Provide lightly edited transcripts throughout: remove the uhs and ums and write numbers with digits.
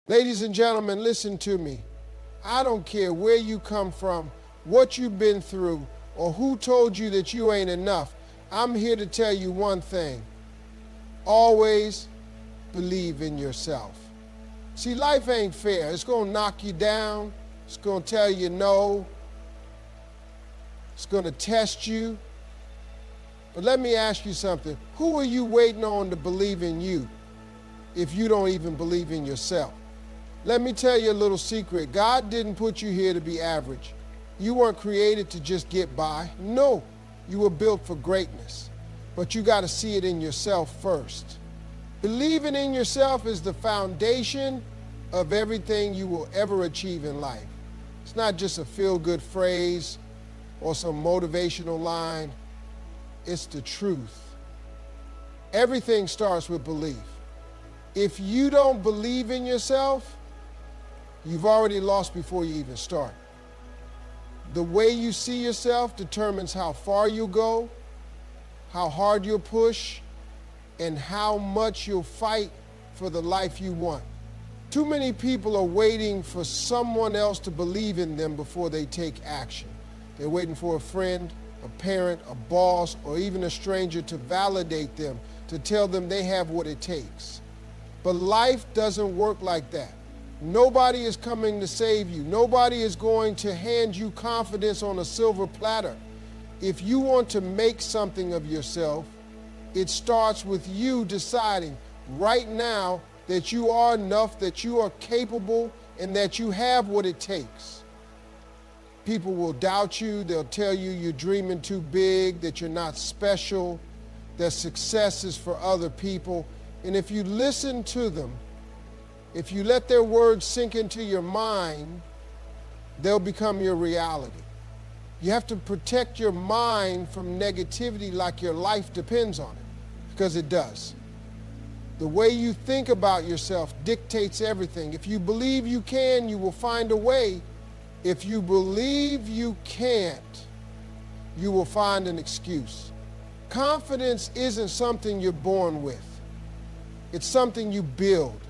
Ladies and gentlemen, listen to me. I don't care where you come from, what you've been through, or who told you that you ain't enough. I'm here to tell you one thing. Always believe in yourself. See, life ain't fair. It's going to knock you down. It's going to tell you no. It's going to test you. But let me ask you something. Who are you waiting on to believe in you if you don't even believe in yourself? Let me tell you a little secret. God didn't put you here to be average. You weren't created to just get by. No, you were built for greatness. But you got to see it in yourself first. Believing in yourself is the foundation of everything you will ever achieve in life. It's not just a feel-good phrase or some motivational line. It's the truth. Everything starts with belief. If you don't believe in yourself, you've already lost before you even start. The way you see yourself determines how far you'll go, how hard you'll push, and how much you'll fight for the life you want. Too many people are waiting for someone else to believe in them before they take action. They're waiting for a friend, a parent, a boss, or even a stranger to validate them, to tell them they have what it takes. But life doesn't work like that. Nobody is coming to save you. Nobody is going to hand you confidence on a silver platter. If you want to make something of yourself, it starts with you deciding right now that you are enough, that you are capable, and that you have what it takes. People will doubt you. They'll tell you you're dreaming too big, that you're not special, that success is for other people. And if you listen to them, if you let their words sink into your mind, they'll become your reality. You have to protect your mind from negativity like your life depends on it, because it does. The way you think about yourself dictates everything. If you believe you can, you will find a way. If you believe you can't, you will find an excuse. Confidence isn't something you're born with. It's something you build.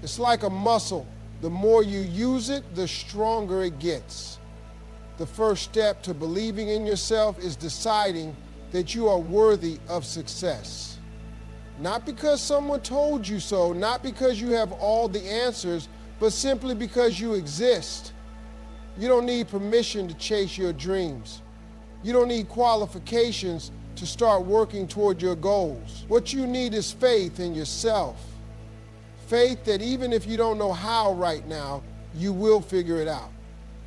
It's like a muscle. The more you use it, the stronger it gets. The first step to believing in yourself is deciding that you are worthy of success. Not because someone told you so, not because you have all the answers, but simply because you exist. You don't need permission to chase your dreams. You don't need qualifications to start working toward your goals. What you need is faith in yourself. Faith that even if you don't know how right now, you will figure it out.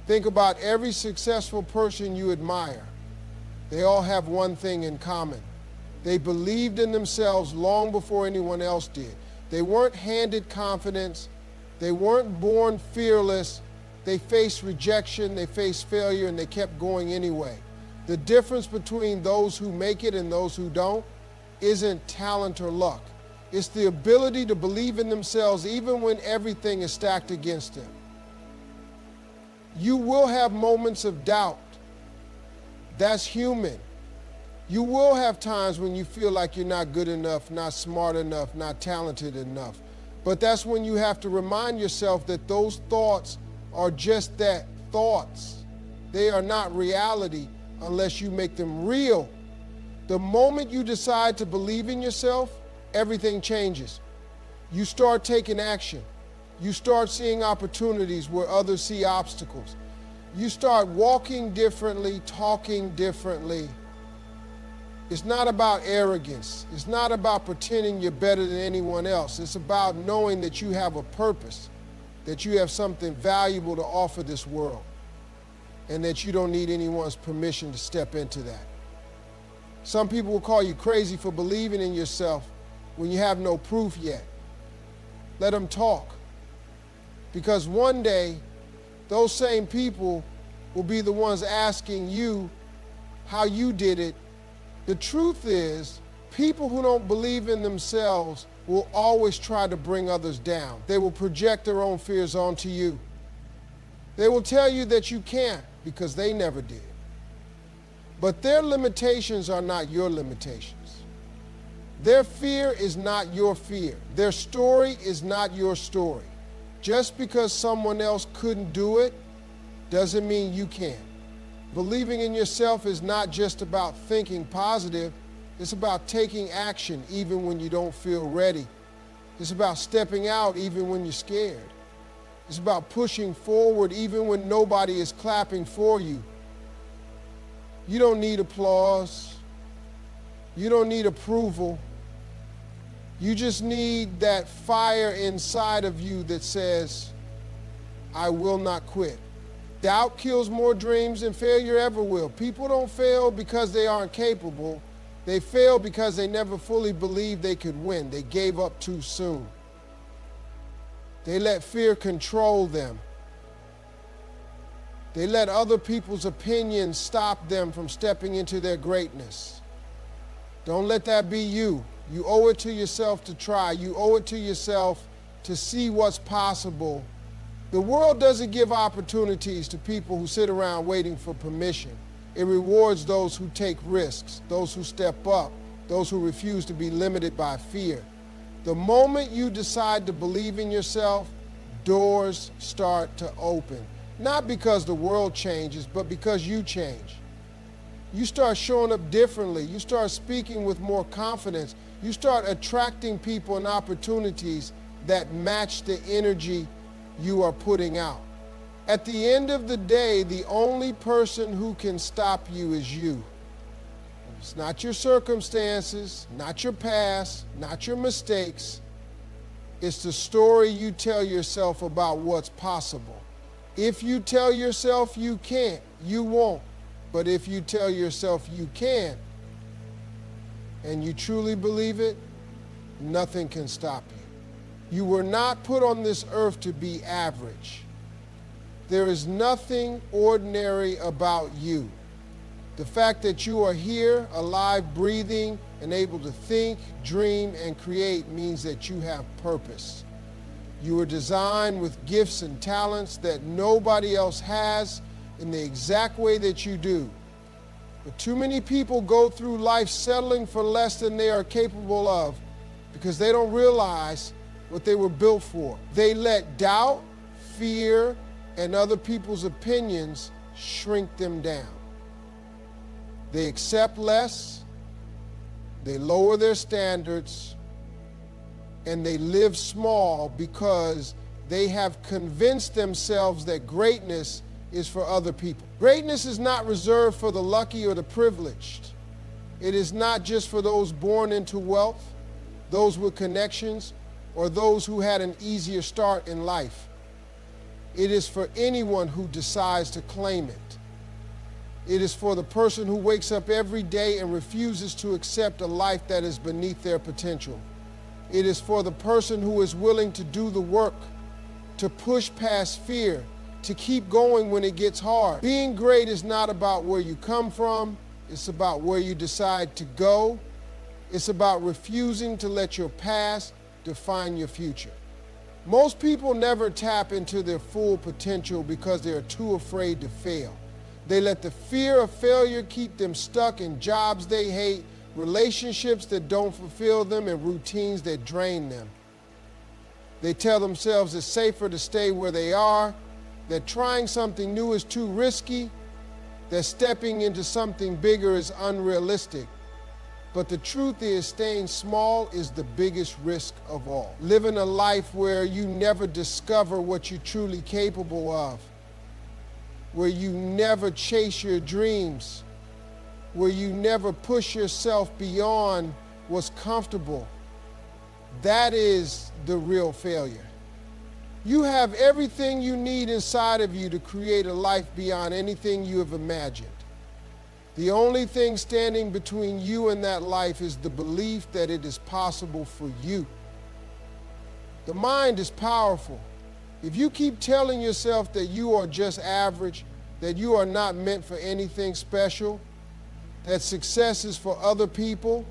Think about every successful person you admire. They all have one thing in common. They believed in themselves long before anyone else did. They weren't handed confidence. They weren't born fearless. They faced rejection, they faced failure, and they kept going anyway. The difference between those who make it and those who don't isn't talent or luck. It's the ability to believe in themselves even when everything is stacked against them. You will have moments of doubt. That's human. You will have times when you feel like you're not good enough, not smart enough, not talented enough. But that's when you have to remind yourself that those thoughts are just that, thoughts. They are not reality unless you make them real. The moment you decide to believe in yourself, everything changes. You start taking action. You start seeing opportunities where others see obstacles. You start walking differently, talking differently. It's not about arrogance. It's not about pretending you're better than anyone else. It's about knowing that you have a purpose, that you have something valuable to offer this world, and that you don't need anyone's permission to step into that. Some people will call you crazy for believing in yourself when you have no proof yet. Let them talk. Because one day, those same people will be the ones asking you how you did it. The truth is, people who don't believe in themselves will always try to bring others down. They will project their own fears onto you. They will tell you that you can't because they never did. But their limitations are not your limitations. Their fear is not your fear. Their story is not your story. Just because someone else couldn't do it doesn't mean you can. Believing in yourself is not just about thinking positive, it's about taking action even when you don't feel ready. It's about stepping out even when you're scared. It's about pushing forward even when nobody is clapping for you. You don't need applause. You don't need approval. You just need that fire inside of you that says, I will not quit. Doubt kills more dreams than failure ever will. People don't fail because they aren't capable. They fail because they never fully believed they could win. They gave up too soon. They let fear control them. They let other people's opinions stop them from stepping into their greatness. Don't let that be you. You owe it to yourself to try. You owe it to yourself to see what's possible. The world doesn't give opportunities to people who sit around waiting for permission. It rewards those who take risks, those who step up, those who refuse to be limited by fear. The moment you decide to believe in yourself, doors start to open. Not because the world changes, but because you change. You start showing up differently. You start speaking with more confidence. You start attracting people and opportunities that match the energy you are putting out. At the end of the day, the only person who can stop you is you. It's not your circumstances, not your past, not your mistakes. It's the story you tell yourself about what's possible. If you tell yourself you can't, you won't. But if you tell yourself you can, and you truly believe it, nothing can stop you. You were not put on this earth to be average. There is nothing ordinary about you. The fact that you are here, alive, breathing, and able to think, dream, and create means that you have purpose. You were designed with gifts and talents that nobody else has in the exact way that you do. But too many people go through life settling for less than they are capable of because they don't realize what they were built for. They let doubt, fear, and other people's opinions shrink them down. They accept less, they lower their standards, and they live small because they have convinced themselves that greatness is for other people. Greatness is not reserved for the lucky or the privileged. It is not just for those born into wealth, those with connections, or those who had an easier start in life. It is for anyone who decides to claim it. It is for the person who wakes up every day and refuses to accept a life that is beneath their potential. It is for the person who is willing to do the work, to push past fear, to keep going when it gets hard. Being great is not about where you come from, it's about where you decide to go. It's about refusing to let your past define your future. Most people never tap into their full potential because they are too afraid to fail. They let the fear of failure keep them stuck in jobs they hate, relationships that don't fulfill them, and routines that drain them. They tell themselves it's safer to stay where they are, that trying something new is too risky, that stepping into something bigger is unrealistic. But the truth is, staying small is the biggest risk of all. Living a life where you never discover what you're truly capable of, where you never chase your dreams, where you never push yourself beyond what's comfortable, that is the real failure. You have everything you need inside of you to create a life beyond anything you have imagined. The only thing standing between you and that life is the belief that it is possible for you. The mind is powerful. If you keep telling yourself that you are just average, that you are not meant for anything special, that success is for other people,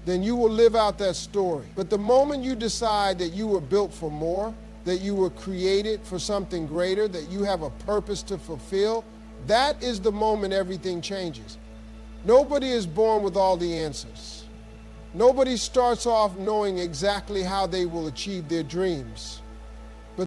then you will live out that story. But the moment you decide that you were built for more, that you were created for something greater, that you have a purpose to fulfill, that is the moment everything changes. Nobody is born with all the answers. Nobody starts off knowing exactly how they will achieve their dreams.